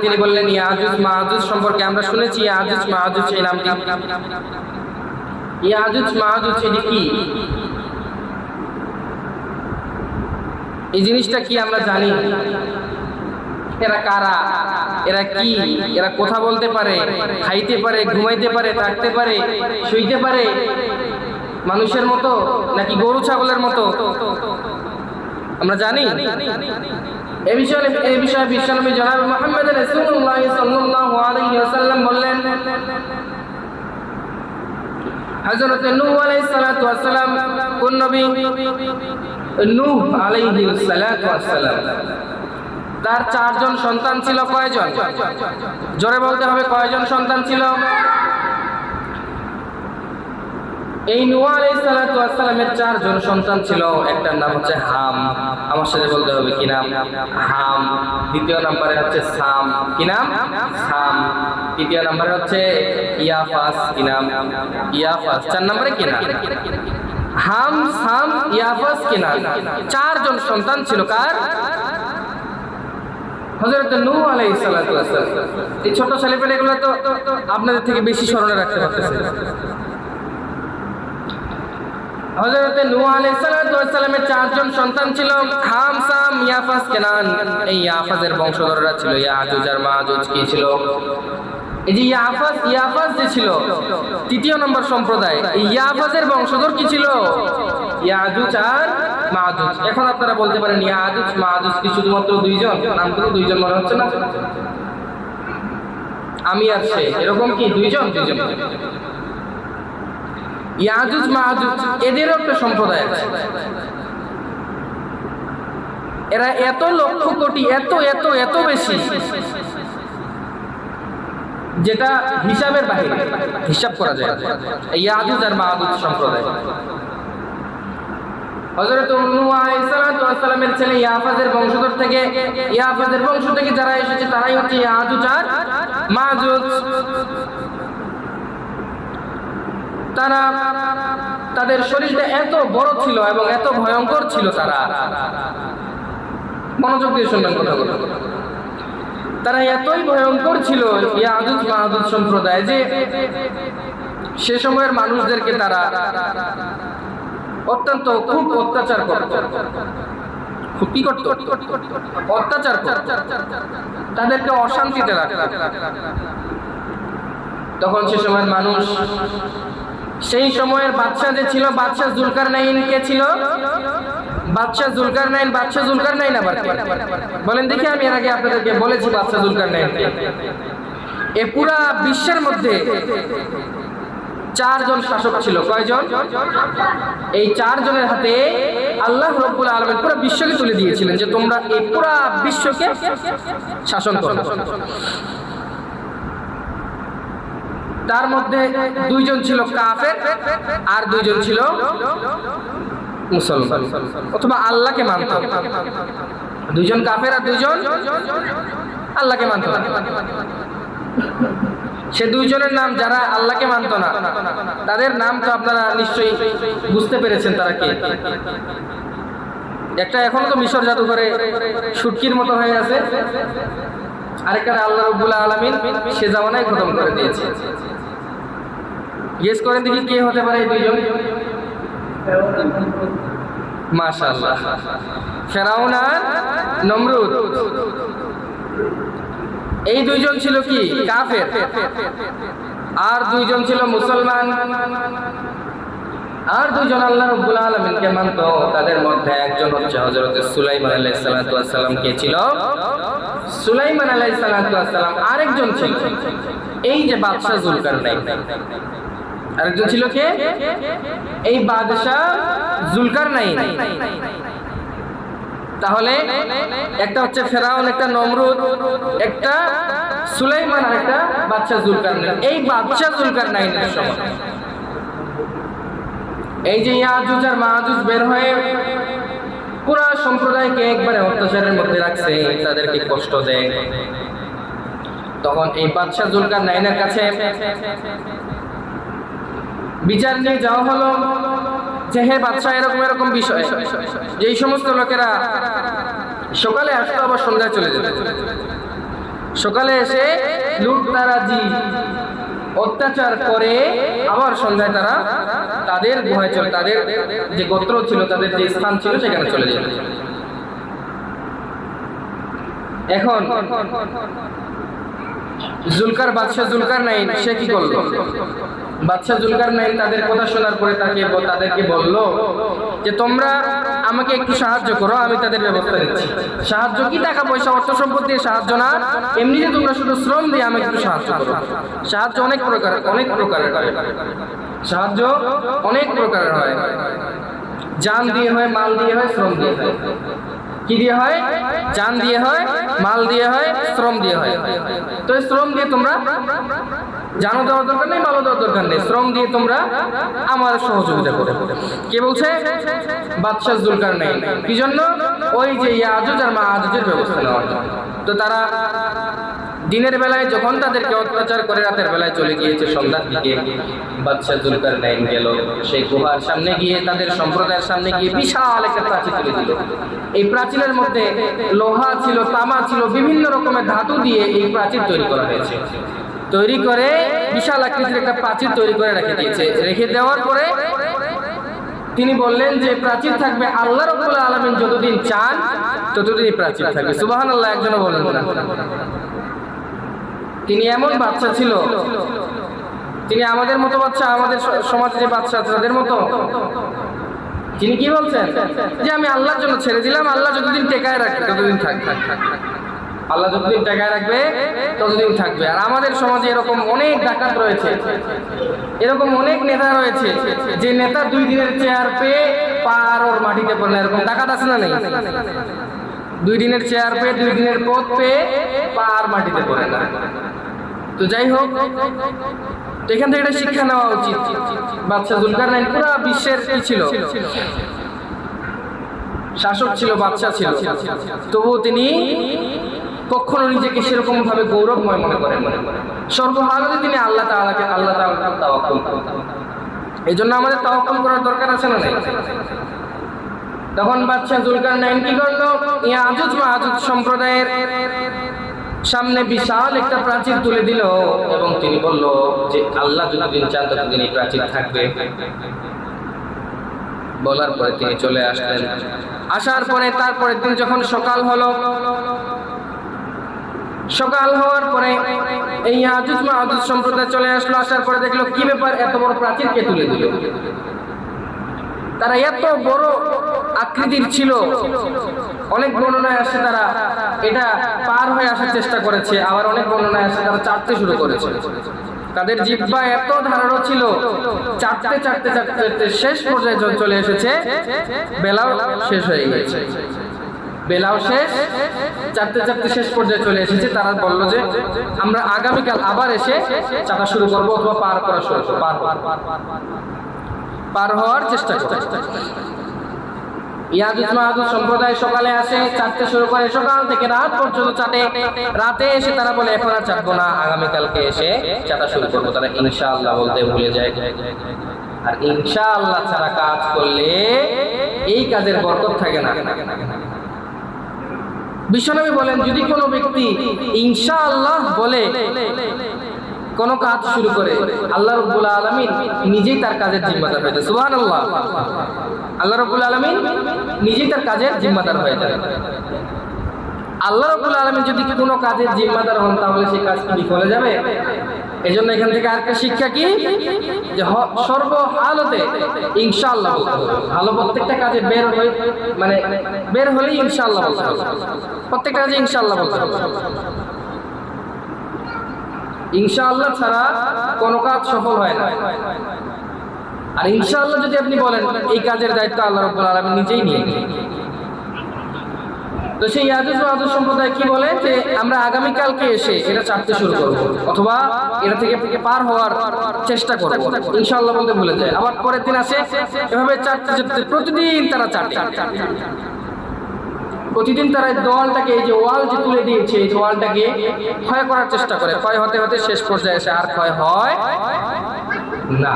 তিনি বললেন ইয়াজুজ মাহাজুজ সম্পর্কে আমরা শুনেছি ইয়াজুজ মাহাজুজ এই নামটি। ইয়াজুজ মাহাজুজ এটি কি, এই জিনিসটা কি আমরা জানি? এরা কারা, এরা কি, এরা কথা বলতে পারে, খাইতে পারে, ঘুমাইতে পারে, থাকতে পারে, শুইতে পারে মানুষের মতো নাকি গরু ছাগলের মতো আমরা জানি? এই বিষয়ে বিশ্বনবী জনাব মুহাম্মদ রাসূলুল্লাহ সাল্লাল্লাহু আলাইহি ওয়াসাল্লাম বললেন, হযরত নূহ আলাইহিস সালাতু ওয়াস সালাম, কোন নবী? নূহ আলাইহিস সালাতু ওয়াস সালাম। তার 4 জন সন্তান ছিল। কয়জন? জোরে বলতে হবে, কয়জন সন্তান ছিল? এই নূহ আলাইহিস সালাতু ওয়াস সালামের 4 জন সন্তান ছিল। একটার নাম হচ্ছে হাম, আমার সাথে বলতে হবে কি নাম? হাম। দ্বিতীয় নম্বরে হচ্ছে সাম, কি নাম? সাম। তৃতীয় নম্বরে হচ্ছে ইয়াফাস, কি নাম? ইয়াফাস। 4 নম্বরে কি নাম? হাম, সাম, ইয়াফাস, কি নাম? 4 জন সন্তান ছিল কার? হযরত নূহ আলাইহিস সালাতু ওয়াস সালাম। এই ছোট ছেলেপেলেগুলো তো আপনাদের থেকে বেশি স্মরণে রাখতে পারতেছে। হযরত নূহ আলাইহিস সালাতু ওয়াস সালামের 4 জন সন্তান ছিল, হাম, সাম, ইয়াফাস, কেনান। এই ইয়াফাসের বংশধররা ছিল ইয়াজুজ আর মাজুজ। কি ছিল? এই যে ইয়াফাস যে ছিল তৃতীয় নম্বর সম্প্রদায়, এই ইয়াফাসের বংশধর কি ছিল? ইয়াজুজ আর মাজুজ। এখন আপনারা বলতে পারেন ইয়াজুজ মাজুজ কি শুধুমাত্র 2 জন? নামগুলো 2 জন মনে হচ্ছে না? আমি আর সে, এরকম কি 2 জন? ইয়াজুজ মাজুজ এদেরও একটা সম্প্রদায় আছে। এরা এত লক্ষ কোটি, এত এত এত বেশি, যেটা হিসাবের বাইরে, হিসাব করা যায়। ইয়াজুজ আর মাজুজ সম্প্রদায়। হযরত নূহ আলাইহিস সালাতু ওয়াস সালামের ছেলে ইয়াফাসের বংশধর থেকে, ইয়াফাসের বংশ থেকে যারা এসেছে তারাই হচ্ছে ইয়াজুজ আর মাজুজ। তারা, তাদের শরীরটা এত বড় ছিল এবং এত ভয়ঙ্কর ছিল, তারা, মনোযোগ দিয়ে শুনবেন কথাগুলো, তারা এতই ভয়ঙ্কর ছিল ইয়াজুজ মাজুজ সম্প্রদায় যে সে সময়ের মানুষদেরকে তারা অত্যন্ত খুব অত্যাচার করত। খুব কি করত? অত্যাচার করত, তাদেরকে অশান্তিতে রাখত। তখন সে সময়ের মানুষ, সেই সময়ের বাদশা যে ছিল, বাদশা জুলকারনাইন কে ছিল? বাদশা জুলকারনাইন। বাদশা জুলকারনাইন আবার কে? বলেন দেখি। আমি এর আগে আপনাদেরকে বলেছি বাদশা জুলকারনাইন কে। এই পুরা বিশ্বের মধ্যে 4 জন শাসক ছিল। কয়জন? এই 4 জনের হাতে আল্লাহ রাব্বুল আলামিন পুরো বিশ্বকে তুলে দিয়েছিলেন যে তোমরা এই পুরা বিশ্বকে শাসন করো। তার মধ্যে 2 জন ছিল কাফের আর 2 জন ছিল মুসলমান, অথবা আল্লাহকে মানত। 2 জন কাফের আর 2 জন আল্লাহকে মানত। সে 2 জনের নাম, যারা আল্লাহকে মানত না, তাদের নাম তো আপনারা নিশ্চয়ই বুঝতে পেরেছেন তারা কে। একটা এখনো তো মিশর জাদুঘরে শুটকির মতো হয়ে আছে, আরেকটা আল্লাহ রাব্বুল আলামিন সে জামানায় খতম করে দিয়েছে। গেস করেন দেখি কে হতে পারে এই 2 জন? মাশাআল্লাহ, ফেরাউন আর নমরুদ। এই 2 জন ছিল কি? কাফের। আর 2 জন ছিল মুসলমান। আর 2 জন আল্লাহ রাব্বুল আলামিনকে মানত। তাদের মধ্যে একজন হচ্ছে হযরত সুলাইমান আলাইহিস সালাতু ওয়াস সালাম। কে ছিল? সুলাইমান আলাইহিস সালাতু ওয়াস সালাম। আরেকজন ছিল এই যে বাদশা জুলকারনাইন। আরেকজন ছিল কে? এই বাদশা জুলকারনাইন। তাহলে একটা হচ্ছে ফেরাউন, একটা নমরুদ, একটা সুলাইমান আর একটা বাদশা জুলকারনাইন। এই বাদশা জুলকারনাইনের সময় এই যে ইয়াজুজ আর মাজুজ বের হয়ে পুরা সম্প্রদায়কে একবারে অত্যাচারের মধ্যে রাখছে, তাদেরকে কষ্ট দেয়। তখন এই বাদশা জুলকারনাইনের কাছে বিচার নিয়ে যাওয়া হলো যে হে বাদশা, এরকম এরকম বিষয়, যে এই সমস্ত লোকেরা সকালে আসতো আবার সন্ধ্যায় চলে যেত। সকালে এসে লুটতারাজি অত্যাচার করে আবার সন্ধ্যায় তারা তাদের গুহায় চলে, তাদের যে গোত্র ছিল, তাদের যে স্থান ছিল সেখানে চলে যেত। এখন বাদশাহ জুলকারনাইন সে কি করলো? বাদশাহ জুলকারনাইন তাদের কথা শোনার পরে তাদেরকে বলল যে তোমরা আমাকে একটু সাহায্য করো, আমি তাদের ব্যবস্থা নিচ্ছি। সাহায্য কি? টাকা পয়সা অর্থ সম্পদ দিয়ে সাহায্য না, এমনিতে তোমরা শুধু শ্রম দিয়ে আমাকে একটু সাহায্য করো। সাহায্য অনেক প্রকারের হয়। সাহায্য অনেক প্রকারের হয়। জান দিয়ে হয়, মাল দিয়ে হয়, শ্রম দিয়ে হয়। কি দিয়ে হয়? জান দিয়ে হয়, মাল দিয়ে হয়, শ্রম দিয়ে হয়। তো শ্রম দিয়ে তোমরা, জানও দেওয়ার দরকার নেই, মালও দেওয়ার দরকার নেই, শ্রম দিয়ে তোমরা আমার সহযোগিতা করো। কে বলছে? বাদশাহ জুলকারনাইন। কি জন্য? ওই যে ইয়াজুজ আর মাআজুজের ব্যবস্থা নেওয়ার জন্য। তো তারা দিনের বেলায় যখন তাদেরকে অত্যাচার করে রাতের বেলায় চলে গিয়েছে, সন্ধ্যার দিকে বাদশাহ জুলকারনাইন গেল সেই গুহার সামনে গিয়ে, তাদের সম্প্রদায়ের সামনে গিয়ে বিশাল একটা প্রাচীর তুলে দিল। এই প্রাচীরের মধ্যে লোহা ছিল, তামা ছিল, বিভিন্ন রকমের ধাতু দিয়ে এই প্রাচীর তৈরি করা হয়েছে। তৈরি করে বিশাল আকৃতির একটা প্রাচীর তৈরি করে রেখে দিয়েছে। রেখে দেওয়ার পরে তিনি বললেন যে প্রাচীর থাকবে, আল্লাহ রাব্বুল আলামিন যতদিন চান ততদিনই প্রাচীর থাকবে। সুবহানাল্লাহ। একজনও বললেন না। তিনি এমন বাচ্চা ছিল, তিনি আমাদের মতো বাচ্চা, আমাদের সমাজে যে বাচ্চা তাদের মতো। তিনি কি বলছেন? যে আমি আল্লাহর জন্য ছেড়ে দিলাম, আল্লাহ যতদিন টেকায় রাখবে ততদিন থাকবে। আল্লাহ যতদিন টেকায় রাখবে ততদিন থাকবে। আর আমাদের সমাজে এরকম অনেক ডাকাত রয়েছে, এরকম অনেক নেতা রয়েছে, যে নেতা 2 দিনের চেয়ার পেয়ে পার ওর মাটিতে পড়ে। এরকম ডাকাত আছে না নেই? 2 দিনের চেয়ার পেয়ে, 2 দিনের পদ পেয়ে পার মাটিতে পড়ে না। তো যাই হোক, এখান থেকে একটা শিক্ষা নেওয়া উচিত। বাদশাহ জুলকারনাইন পুরা বিশ্বের কি ছিল? শাসক ছিল, বাদশাহ ছিল। তবুও তিনি কখনো নিজেকে সেরকম ভাবে গৌরবময় মনে করেন। সর্বহালাতে তিনি আল্লাহ তাআলাকে তাওয়াক্কুল করেন। এই জন্য আমাদের তাওয়াক্কুল করার দরকার আছে না নাই? তখন বাদশাহ জুলকারনাইন কি করলো? ইয়াজুজ মাআজুজ সম্প্রদায়ের সামনে বিশাল একটা প্রাচীর তুলে দিল এবং তিনি বলল যে আল্লাহ যতদিন চান ততদিন এই প্রাচীর থাকবে। বলার পরে তিনি চলে আসলেন। আসার পরে তারপরের দিন যখন সকাল হলো, সকাল হওয়ার পরে এই ইয়াজুজ মাআজুজ সম্প্রদায় চলে আসলো। আসার পরে দেখলো কি ব্যাপার, এত বড় প্রাচীর কে তুলে দিল? তারা এত বড় আকৃতির ছিল। অনেক বর্ণনায় আসে তারা এটা পার হয়ে আসার চেষ্টা করেছে, আবার অনেক বর্ণনায় আসে তারা চাটতে শুরু করেছে। তাদের জিহ্বা এত ধারালো ছিল, চাটতে চাটতে চাটতে শেষ পর্যায়ে চলে এসেছে, বেলাও শেষ হয়ে গেছে। বেলাও শেষ, চাটতে চাটতে শেষ পর্যায়ে চলে এসেছে। তারা বলল যে আমরা আগামীকাল আবার এসে চাটা শুরু করবো, অথবা পার করা শুরু করবো, পার হওয়ার চেষ্টা করবো। ইয়াজুজ মাআজুজ সম্প্রদায় সকালে আসে, চাটতে শুরু করে, সকাল থেকে রাত পর্যন্ত চাটে। রাতে এসে তারা বলে এখন আর চাটবো না, আগামীকালকে এসে চাটা শুরু করবো। তারা ইনশাআল্লাহ বলতে ভুলে যায়। আর ইনশাআল্লাহ ছাড়া কাজ করলে এই কাজের বরকত থাকে না। বিশ্বনবী বলেন, যদি কোনো ব্যক্তি ইনশাআল্লাহ বলে কোন কাজ শুরু করে, আল্লাহ রাব্বুল আলামিন নিজেই তার কাজের জিম্মাদার হয়ে যায়। সুবহানাল্লাহ। আল্লাহ রাব্বুল আলামিন নিজেই তার কাজের জিম্মাদার হয়ে যায়। আল্লাহ রাব্বুল আলামিন যদি কোনো কাজের জিম্মাদার হন, তাহলে সেই কাজ কি বিফলে যাবে? এজন্য এখান থেকে আরেকটা শিক্ষা কি, যে সর্বহালতে ইনশাআল্লাহ বলতে হবে। ভালো প্রত্যেকটা কাজে বের হলেই ইনশাআল্লাহ বলতে হবে। প্রত্যেকটা কাজে ইনশাআল্লাহ বলতে হবে। ইনশাআল্লাহ ছাড়া কোনো কাজ সফল হয় না। আর ইনশাআল্লাহ যদি আপনি বলেন, এই কাজের দায়িত্ব আল্লাহ রাব্বুল আলামিন নিজেই নিয়ে নেন। তো সেই ইয়াজুজ মাআজুজ সম্প্রদায় কি বলে যে আমরা আগামীকালকে এসে এটা চাটতে শুরু করব, অথবা এটা থেকে পার হওয়ার চেষ্টা করব। ইনশাআল্লাহ বলতে ভুলে যায়। আবার পরের দিন আসে, এভাবে চাটতে চাটতে প্রতিদিন তারা চাটে। প্রতিদিন তারা দেওয়ালটাকে, এই যে ওয়াল যে তুলে দিয়েছে, এই ওয়ালটাকে ক্ষয় করার চেষ্টা করে। ক্ষয় হতে হতে শেষ পর্যায়ে এসে আর ক্ষয় হয় না।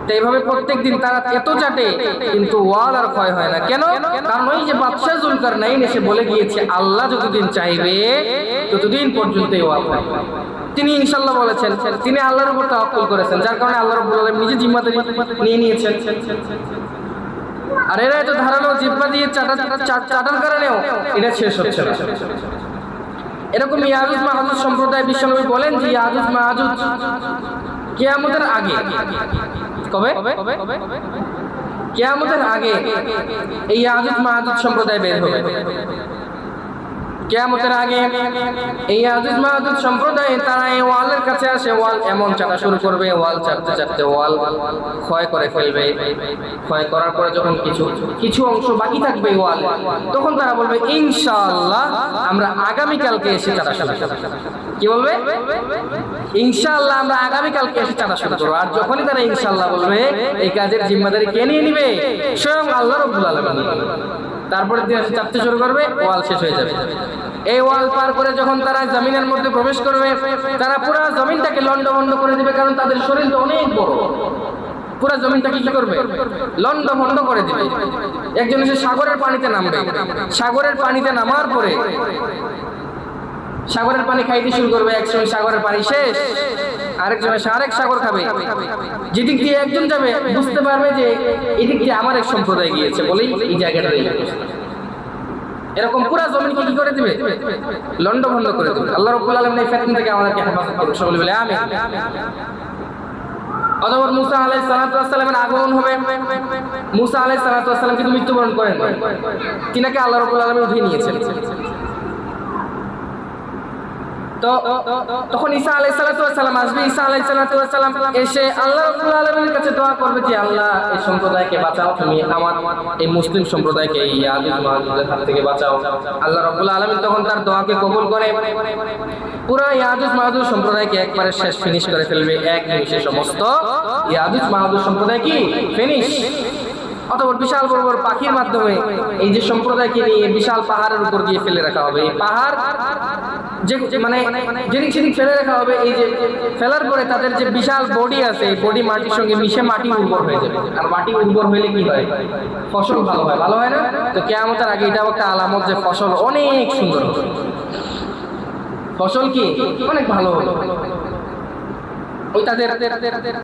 তো এইভাবে প্রত্যেকদিন তারা এত চাটে কিন্তু ওয়াল আর ক্ষয় হয় না। কেন? কারণ ওই যে বাদশাহ জুলকারনাইন এসে বলে গিয়েছে আল্লাহ যতদিন চাইবে ততদিন পর্যন্ত এই ওয়াল থাকবে। তিনি ইনশাআল্লাহ বলেছেন, তিনি আল্লাহর উপর তাওয়াক্কুল করেছেন, যার কারণে আল্লাহ রাব্বুল আলামিন নিজে জিম্মাদারি নিয়ে নিয়েছেন। আর এরা এত ধারালো জিহ্বা দিয়ে চাটার কারণেও এটা শেষ হচ্ছে না। এরকম ইয়াজুজ মাহাজুজ সম্প্রদায় বিশ্বনবী বলেন যে ইয়াজুজ মাহাজুজ কিয়ামতের আগে, কবে? কিয়ামতের আগে এই ইয়াজুজ মাহাজুজ সম্প্রদায় বের হবে। কিয়ামতের আগে এই ইয়াজুজ মাহাজুজ সম্প্রদায় তারা এই ওয়ালের কাছে আসে, ওয়াল এমন চাটা শুরু করবে, ওয়াল চাটতে চাটতে ওয়াল ক্ষয় করে ফেলবে। ক্ষয় করার পরে যখন কিছু অংশ বাকি থাকবে ওয়াল, তখন তারা বলবে ইনশাআল্লাহ আমরা আগামীকালকে এসে চাটা শুরু করব। কি বলবে? ইনশাআল্লাহ আমরা আগামীকালকে এসে চাটা শুরু করব। আর যখনই তারা ইনশাআল্লাহ বলবে, এই কাজের জিম্মাদারি কে নিয়ে নিবে? স্বয়ং আল্লাহ রাব্বুল আলামিন। তারপরে দিয়ে চাপতে শুরু করবে, ওয়াল শেষ হয়ে যাবে। এই ওয়াল পার করে যখন তারা জমিনের মধ্যে প্রবেশ করবে, তারা পুরো জমিনটাকে লন্ডভন্ড করে দিবে, কারণ তাদের শরীর তো অনেক বড়। পুরো জমিনটাকে কি করবে? লন্ডভন্ড করে দিবে। একজন এসে সাগরের পানিতে নামবে, সাগরের পানিতে নামার পরে সাগরের পানি খাইতে শুরু করবে। একসময় সাগরের পানি শেষ, আরেকজন এসে আরেক সাগর খাবে। যেদিক দিয়ে একজন যাবে বুঝতে পারবে যে এদিক দিয়ে আমার এক সম্প্রদায় গিয়েছে বলেই এই জায়গাটা। এরকম পুরা জমিনকে কি করে দিবে? লন্ডভন্ড করে দিবে। আল্লাহ রাব্বুল আলামিন এই ফিতনা থেকে আমাদেরকে হেফাজত করুন, সকলে বলে আমিন। অতঃপর মুসা আলাইহিস সালাতু ওয়াস সালামের আগমন হবে। মুসা আলাইহিস সালাতু ওয়াস সালাম কিন্তু মৃত্যুবরণ করেন, তিনাকে আল্লাহ রাব্বুল আলামিন উঠিয়ে নিয়েছেন। তো তখন ঈসা আলাইহিস সালাতু ওয়াস সালাম আসবে। ঈসা আলাইহিস সালাতু ওয়াস সালাম এসে আল্লাহ রাব্বুল আলামিনের কাছে দোয়া করবে যে আল্লাহ এই সম্প্রদায়কে বাঁচাও, তুমি আমার এই মুসলিম সম্প্রদায়কে এই ইয়াজুজ মাহাজুজের হাত থেকে বাঁচাও। আল্লাহ রাব্বুল আলামিন তখন তার দোয়াকে কবুল করে পুরো ইয়াজুজ মাহাজুজ সম্প্রদায়কে একবারে শেষ ফিনিশ করে ফেলবে। এক নিমিষে সমস্ত ইয়াজুজ মাহাজুজ সম্প্রদায় কি ফিনিশ। অতঃপর বিশাল বড় বড় পাখির মাধ্যমে এই যে সম্প্রদায়কে নিয়ে বিশাল পাহাড়ের উপর দিয়ে ফেলে রাখা হবে। এই পাহাড় যে মানে যেদিক সেদিক ফেলে রাখা হবে। এই যে ফেলার পরে তাদের যে বিশাল বডি আছে, এই বডি মাটির সঙ্গে মিশে মাটি উর্বর হয়ে যাবে। আর মাটি উর্বর হলে কি হয়? ফসল ভালো হয়, ভালো হয় না? তো কিয়ামতের আগে এটাও একটা আলামত যে ফসল অনেক সুন্দর হবে, ফসল কি অনেক ভালো হবে। ওই তাদের